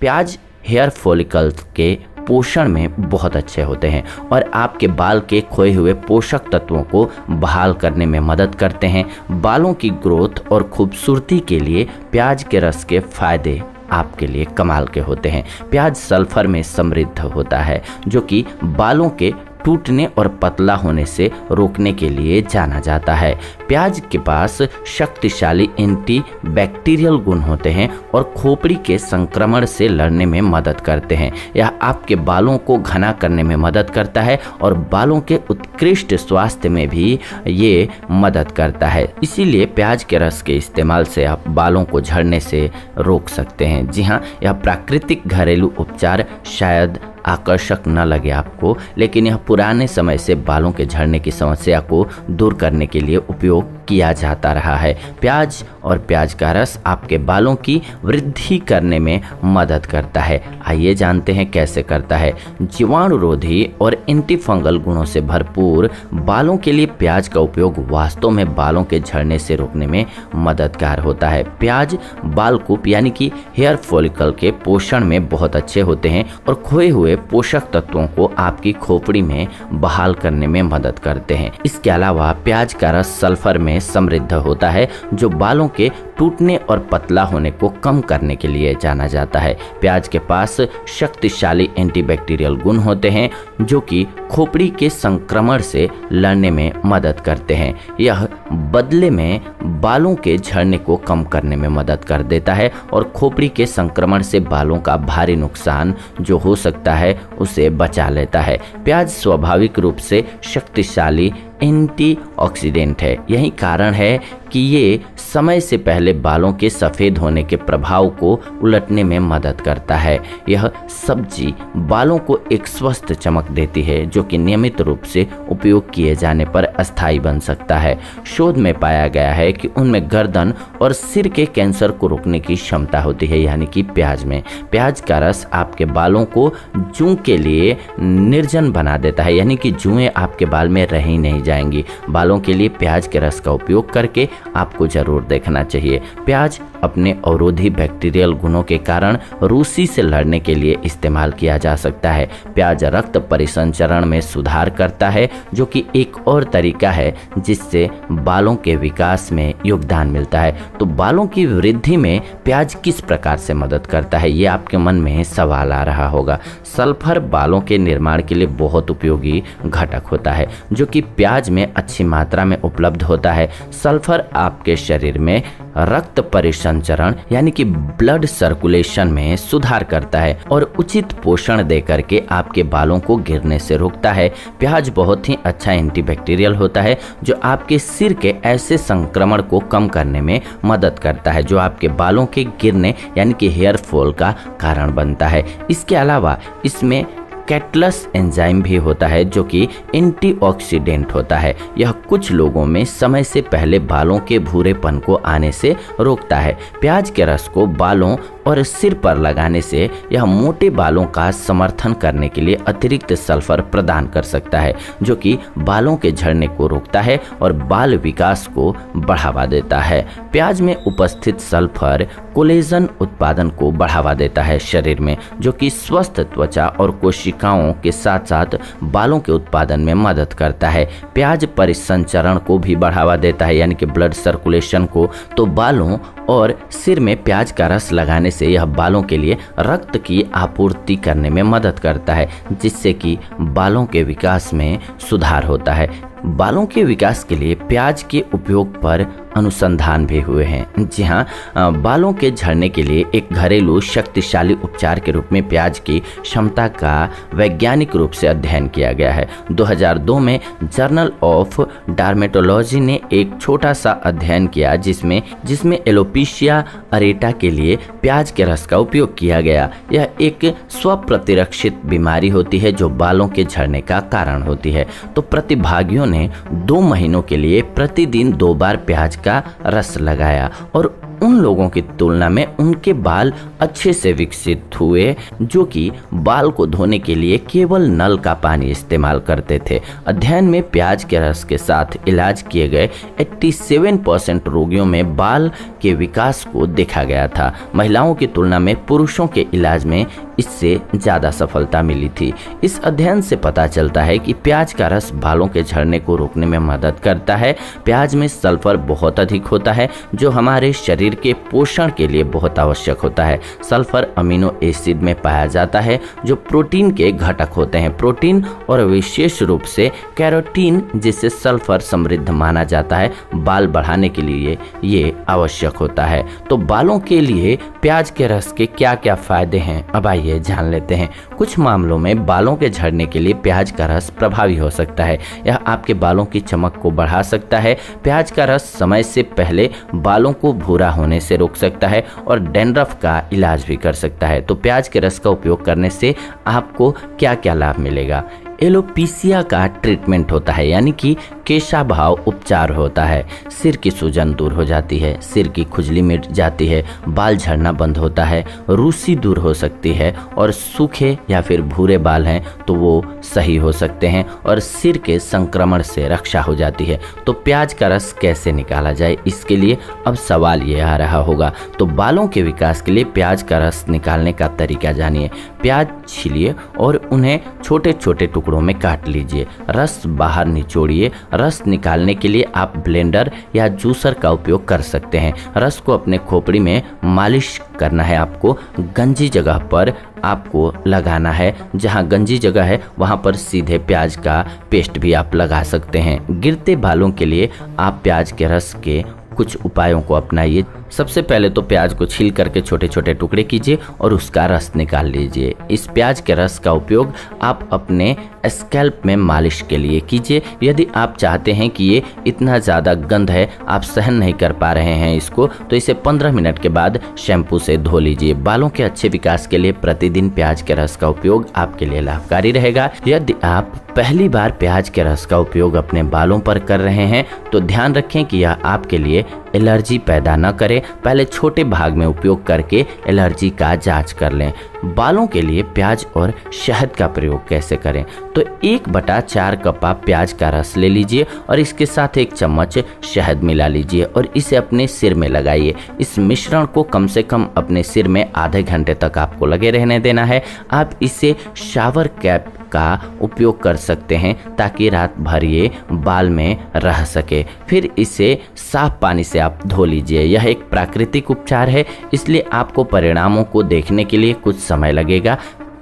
प्याज hair follicles के पोषण में बहुत अच्छे होते हैं और आपके बाल के खोए हुए पोषक तत्वों को बहाल करने में मदद करते हैं। बालों की ग्रोथ और खूबसूरती के लिए प्याज के रस के फायदे आपके लिए कमाल के होते हैं। प्याज सल्फर में समृद्ध होता है जो कि बालों के टूटने और पतला होने से रोकने के लिए जाना जाता है। प्याज के पास शक्तिशाली एंटी बैक्टीरियल गुण होते हैं और खोपड़ी के संक्रमण से लड़ने में मदद करते हैं। यह आपके बालों को घना करने में मदद करता है और बालों के उत्कृष्ट स्वास्थ्य में भी ये मदद करता है। इसीलिए प्याज के रस के इस्तेमाल से आप बालों को झड़ने से रोक सकते हैं। जी हाँ, यह प्राकृतिक घरेलू उपचार शायद आकर्षक न लगे आपको, लेकिन यह पुराने समय से बालों के झड़ने की समस्या को दूर करने के लिए उपयोग किया जाता रहा है। प्याज और प्याज का रस आपके बालों की वृद्धि करने में मदद करता है। आइए जानते हैं कैसे करता है। जीवाणुरोधी और एंटीफंगल गुणों से भरपूर बालों के लिए प्याज का उपयोग वास्तव में बालों के झड़ने से रोकने में मददगार होता है। प्याज बालकूप यानी कि हेयर फॉलिकल के पोषण में बहुत अच्छे होते हैं और खोए हुए पोषक तत्वों को आपकी खोपड़ी में बहाल करने में मदद करते हैं। इसके अलावा प्याज का रस सल्फर में समृद्ध होता है जो बालों के टूटने और पतला होने को कम करने के लिए जाना जाता है। प्याज के पास शक्तिशाली एंटीबैक्टीरियल गुण होते हैं जो कि खोपड़ी के संक्रमण से लड़ने में मदद करते हैं। यह बदले में बालों के झड़ने को कम करने में मदद कर देता है और खोपड़ी के संक्रमण से बालों का भारी नुकसान जो हो सकता है उसे बचा लेता है। प्याज स्वाभाविक रूप से शक्तिशाली एंटीऑक्सीडेंट है। यही कारण है कि ये समय से पहले बालों के सफ़ेद होने के प्रभाव को उलटने में मदद करता है। यह सब्जी बालों को एक स्वस्थ चमक देती है जो कि नियमित रूप से उपयोग किए जाने पर अस्थायी बन सकता है। शोध में पाया गया है कि उनमें गर्दन और सिर के कैंसर को रोकने की क्षमता होती है, यानी कि प्याज में। प्याज का रस आपके बालों को जूं के लिए निर्जन बना देता है, यानी कि जुएं आपके बाल में रह ही नहीं जाएंगी। बालों के लिए प्याज के रस का उपयोग करके आपको जरूर देखना चाहिए। प्याज अपने अवरोधी बैक्टीरियल गुणों के कारण रूसी से लड़ने के लिए इस्तेमाल किया जा सकता है। प्याज रक्त परिसंचरण में सुधार करता है जो कि एक और तरीका है जिससे बालों के विकास में योगदान मिलता है। तो बालों की वृद्धि में प्याज किस प्रकार से मदद करता है, ये आपके मन में सवाल आ रहा होगा। सल्फर बालों के निर्माण के लिए बहुत उपयोगी घटक होता है जो कि प्याज में अच्छी मात्रा में उपलब्ध होता है। सल्फर आपके शरीर में रक्त परिसंचरण यानी कि ब्लड सर्कुलेशन में सुधार करता है और उचित पोषण दे करके आपके बालों को गिरने से रोकता है। प्याज बहुत ही अच्छा एंटीबैक्टीरियल होता है जो आपके सिर के ऐसे संक्रमण को कम करने में मदद करता है जो आपके बालों के गिरने यानी कि हेयर फॉल का कारण बनता है। इसके अलावा इसमें कैटलस एंजाइम भी होता है जो कि एंटीऑक्सीडेंट होता है। यह कुछ लोगों में समय से पहले बालों के भूरेपन को आने से रोकता है। प्याज के रस को बालों और सिर पर लगाने से यह मोटे बालों का समर्थन करने के लिए अतिरिक्त सल्फर प्रदान कर सकता है जो कि बालों के झड़ने को रोकता है और बाल विकास को बढ़ावा देता है। प्याज में उपस्थित सल्फर कोलेजन उत्पादन को बढ़ावा देता है शरीर में, जो कि स्वस्थ त्वचा और कोशिकाओं के साथ साथ बालों के उत्पादन में मदद करता है। प्याज परिसंचरण को भी बढ़ावा देता है यानी कि ब्लड सर्कुलेशन को। तो बालों और सिर में प्याज का रस लगाने से यह बालों के लिए रक्त की आपूर्ति करने में मदद करता है जिससे कि बालों के विकास में सुधार होता है। बालों के विकास के लिए प्याज के उपयोग पर अनुसंधान भी हुए हैं। जी हाँ, बालों के झड़ने के लिए एक घरेलू शक्तिशाली उपचार के रूप में प्याज की क्षमता का वैज्ञानिक रूप से अध्ययन किया गया है। 2002 में जर्नल ऑफ डर्मेटोलॉजी ने एक छोटा सा अध्ययन किया जिसमें एलोपेशिया अरेटा के लिए प्याज के रस का उपयोग किया गया। यह एक स्वप्रतिरक्षित बीमारी होती है जो बालों के झड़ने का कारण होती है। तो प्रतिभागियों ने 2 महीनों के लिए प्रतिदिन 2 बार प्याज का रस लगाया और उन लोगों की तुलना में उनके बाल अच्छे से विकसित हुए, जो कि बाल को धोने के लिए केवल नल का पानी इस्तेमाल करते थे। अध्ययन में प्याज के रस के साथ इलाज किए गए 87% रोगियों में बाल के विकास को देखा गया था। महिलाओं की तुलना में पुरुषों के इलाज में इससे ज़्यादा सफलता मिली थी। इस अध्ययन से पता चलता है कि प्याज का रस बालों के झड़ने को रोकने में मदद करता है। प्याज में सल्फर बहुत अधिक होता है, जो हमारे शरीर के पोषण के लिए बहुत आवश्यक होता है। सल्फर अमीनो एसिड में पाया जाता है, जो प्रोटीन के घटक होते हैं। प्रोटीन और विशेष रूप से कैरोटीन, जिसे सल्फर समृद्ध माना जाता है, बाल बढ़ाने के लिए ये आवश्यक होता है। तो बालों के लिए प्याज के रस के क्या क्या फायदे हैं, अब आइए जान लेते हैं। कुछ मामलों में बालों के झड़ने के लिए प्याज का रस प्रभावी हो सकता है। यह आपके बालों की चमक को बढ़ा सकता है। प्याज का रस समय से पहले बालों को भूरा होने से रोक सकता है और डैंड्रफ का इलाज भी कर सकता है। तो प्याज के रस का उपयोग करने से आपको क्या क्या लाभ मिलेगा? एलोपीसिया का ट्रीटमेंट होता है, यानी कि केशाभाव उपचार होता है। सिर की सूजन दूर हो जाती है, सिर की खुजली मिट जाती है, बाल झड़ना बंद होता है, रूसी दूर हो सकती है और सूखे या फिर भूरे बाल हैं तो वो सही हो सकते हैं और सिर के संक्रमण से रक्षा हो जाती है। तो प्याज का रस कैसे निकाला जाए, इसके लिए अब सवाल ये आ रहा होगा। तो बालों के विकास के लिए प्याज का रस निकालने का तरीका जानिए। प्याज छीलिए और उन्हें छोटे छोटे टुकड़ों में काट लीजिए। रस बाहर निचोड़िए। रस निकालने के लिए आप ब्लेंडर या जूसर का उपयोग कर सकते हैं। रस को अपने खोपड़ी में मालिश करना है। आपको गंजी जगह पर आपको लगाना है। जहां गंजी जगह है वहां पर सीधे प्याज का पेस्ट भी आप लगा सकते हैं। गिरते बालों के लिए आप प्याज के रस के कुछ उपायों को अपनाइए। सबसे पहले तो प्याज को छील करके छोटे छोटे टुकड़े कीजिए और उसका रस निकाल लीजिए। इस प्याज के रस का उपयोग आप अपने स्कैल्प में मालिश के लिए कीजिए। यदि आप चाहते हैं कि ये इतना ज़्यादा गंध है, आप सहन नहीं कर पा रहे हैं इसको, तो इसे 15 मिनट के बाद शैम्पू से धो लीजिए। बालों के अच्छे विकास के लिए प्रतिदिन प्याज के रस का उपयोग आपके लिए लाभकारी रहेगा। यदि आप पहली बार प्याज के रस का उपयोग अपने बालों पर कर रहे हैं तो ध्यान रखें कि यह आपके लिए एलर्जी पैदा न करे। पहले छोटे भाग में उपयोग करके एलर्जी का जांच कर लें। बालों के लिए प्याज और शहद का प्रयोग कैसे करें? तो 1/4 कप आप प्याज का रस ले लीजिए और इसके साथ 1 चम्मच शहद मिला लीजिए और इसे अपने सिर में लगाइए। इस मिश्रण को कम से कम अपने सिर में आधे घंटे तक आपको लगे रहने देना है। आप इसे शावर कैप का उपयोग कर सकते हैं ताकि रात भर ये बाल में रह सके। फिर इसे साफ पानी से आप धो लीजिए। यह एक प्राकृतिक उपचार है, इसलिए आपको परिणामों को देखने के लिए कुछ समय लगेगा।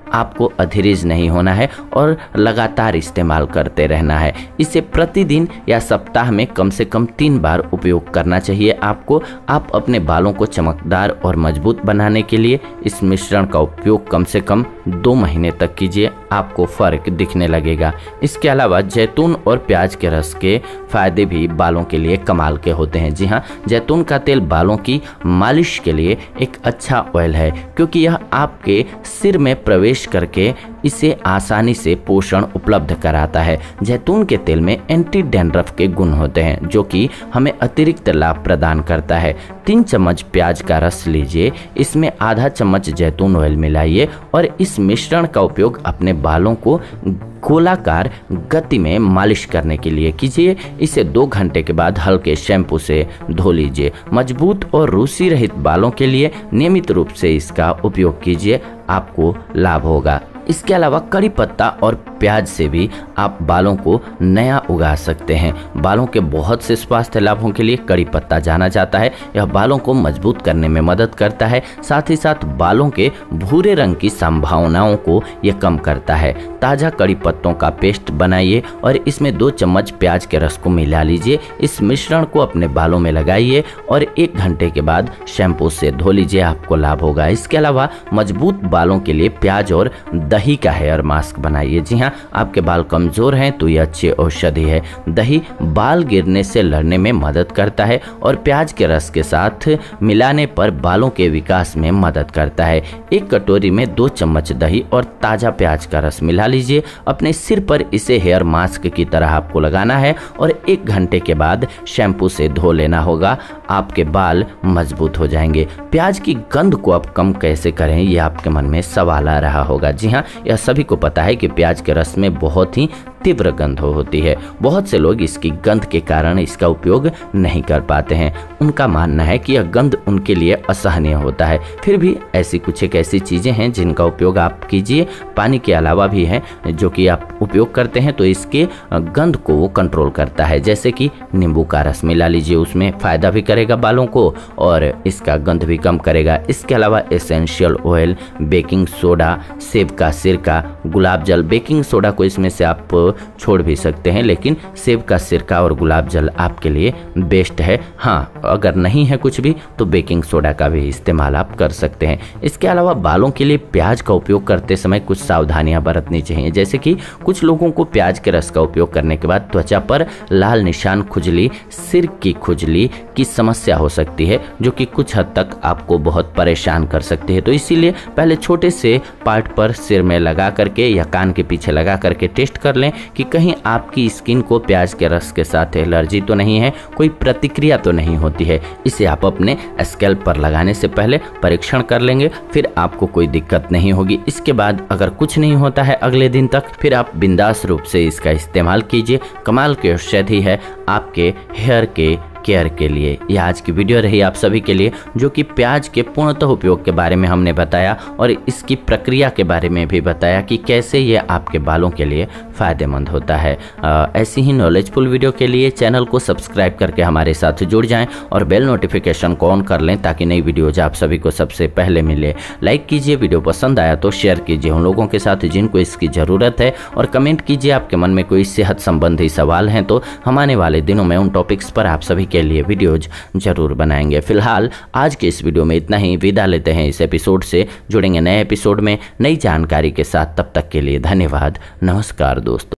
आपको अधीर नहीं होना है और लगातार इस्तेमाल करते रहना है। इसे प्रतिदिन या सप्ताह में कम से कम 3 बार उपयोग करना चाहिए आपको। आप अपने बालों को चमकदार और मजबूत बनाने के लिए इस मिश्रण का उपयोग कम से कम 2 महीने तक कीजिए, आपको फर्क दिखने लगेगा। इसके अलावा जैतून और प्याज के रस के फायदे भी बालों के लिए कमाल के होते हैं। जी हाँ, जैतून का तेल बालों की मालिश के लिए एक अच्छा ऑयल है, क्योंकि यह आपके सिर में प्रवेश करके इसे आसानी से पोषण उपलब्ध कराता है। जैतून के तेल में एंटी डैंड्रफ के गुण होते हैं, जो कि हमें अतिरिक्त लाभ प्रदान करता है। 3 चम्मच प्याज का रस लीजिए, इसमें आधा चम्मच जैतून ऑयल मिलाइए और इस मिश्रण का उपयोग अपने बालों को गोलाकार गति में मालिश करने के लिए कीजिए। इसे 2 घंटे के बाद हल्के शैम्पू से धो लीजिए। मजबूत और रूसी रहित बालों के लिए नियमित रूप से इसका उपयोग कीजिए, आपको लाभ होगा। इसके अलावा कड़ी पत्ता और प्याज से भी आप बालों को नया उगा सकते हैं। बालों के बहुत से स्वास्थ्य लाभों के लिए कड़ी पत्ता जाना जाता है। यह बालों को मजबूत करने में मदद करता है, साथ ही साथ बालों के भूरे रंग की संभावनाओं को यह कम करता है। ताज़ा कड़ी पत्तों का पेस्ट बनाइए और इसमें 2 चम्मच प्याज के रस को मिला लीजिए। इस मिश्रण को अपने बालों में लगाइए और 1 घंटे के बाद शैम्पू से धो लीजिए, आपको लाभ होगा। इसके अलावा मजबूत बालों के लिए प्याज और दही का हेयर मास्क बनाइए। जी हाँ, हाँ, आपके बाल कमज़ोर हैं तो ये अच्छी औषधि है। दही बाल गिरने से लड़ने में मदद करता है और प्याज के रस के साथ मिलाने पर बालों के विकास में मदद करता है। एक कटोरी में 2 चम्मच दही और ताज़ा प्याज का रस मिला लीजिए। अपने सिर पर इसे हेयर मास्क की तरह आपको लगाना है और 1 घंटे के बाद शैम्पू से धो लेना होगा। आपके बाल मजबूत हो जाएंगे। प्याज की गंध को अब कम कैसे करें, ये आपके मन में सवाल आ रहा होगा। जी हाँ, यह सभी को पता है कि प्याज के रस में बहुत ही तीव्र गंध होती है। बहुत से लोग इसकी गंध के कारण इसका उपयोग नहीं कर पाते हैं। उनका मानना है कि यह गंध उनके लिए असहनीय होता है। फिर भी एक ऐसी चीज़ें हैं जिनका उपयोग आप कीजिए। पानी के अलावा भी है जो कि आप उपयोग करते हैं तो इसके गंध को वो कंट्रोल करता है। जैसे कि नींबू का रस मिला लीजिए, उसमें फ़ायदा भी करेगा बालों को और इसका गंध भी कम करेगा। इसके अलावा एसेंशियल ऑयल, बेकिंग सोडा, सेब का सिरका, गुलाब जल। बेकिंग सोडा को इसमें से आप छोड़ भी सकते हैं, लेकिन सेब का सिरका और गुलाब जल आपके लिए बेस्ट है। हाँ, अगर नहीं है कुछ भी तो बेकिंग सोडा का भी इस्तेमाल आप कर सकते हैं। इसके अलावा बालों के लिए प्याज का उपयोग करते समय कुछ सावधानियां बरतनी चाहिए। जैसे कि कुछ लोगों को प्याज के रस का उपयोग करने के बाद त्वचा पर लाल निशान, खुजली, सिर की खुजली की समस्या हो सकती है, जो कि कुछ हद तक आपको बहुत परेशान कर सकती है। तो इसीलिए पहले छोटे से पार्ट पर सिर में लगा करके या कान के पीछे लगा करके टेस्ट कर लें कि कहीं आपकी स्किन को प्याज के रस के साथ एलर्जी तो नहीं है, कोई प्रतिक्रिया तो नहीं होती है। इसे आप अपने स्कैल्प पर लगाने से पहले परीक्षण कर लेंगे, फिर आपको कोई दिक्कत नहीं होगी। इसके बाद अगर कुछ नहीं होता है अगले दिन तक, फिर आप बिंदास रूप से इसका इस्तेमाल कीजिए। कमाल की औषधि है आपके हेयर के केयर के लिए। यह आज की वीडियो रही आप सभी के लिए, जो कि प्याज के पूर्णतः उपयोग के बारे में हमने बताया और इसकी प्रक्रिया के बारे में भी बताया कि कैसे ये आपके बालों के लिए फ़ायदेमंद होता है। ऐसी ही नॉलेजफुल वीडियो के लिए चैनल को सब्सक्राइब करके हमारे साथ जुड़ जाएं और बेल नोटिफिकेशन को ऑन कर लें ताकि नई वीडियोज आप सभी को सबसे पहले मिले। लाइक कीजिए, वीडियो पसंद आया तो शेयर कीजिए उन लोगों के साथ जिनको इसकी ज़रूरत है, और कमेंट कीजिए आपके मन में कोई सेहत संबंधी सवाल हैं तो हम आने वाले दिनों में उन टॉपिक्स पर आप सभी के लिए वीडियोज जरूर बनाएंगे। फिलहाल आज के इस वीडियो में इतना ही, विदा लेते हैं इस एपिसोड से। जुड़ेंगे नए एपिसोड में नई जानकारी के साथ, तब तक के लिए धन्यवाद। नमस्कार दोस्तों।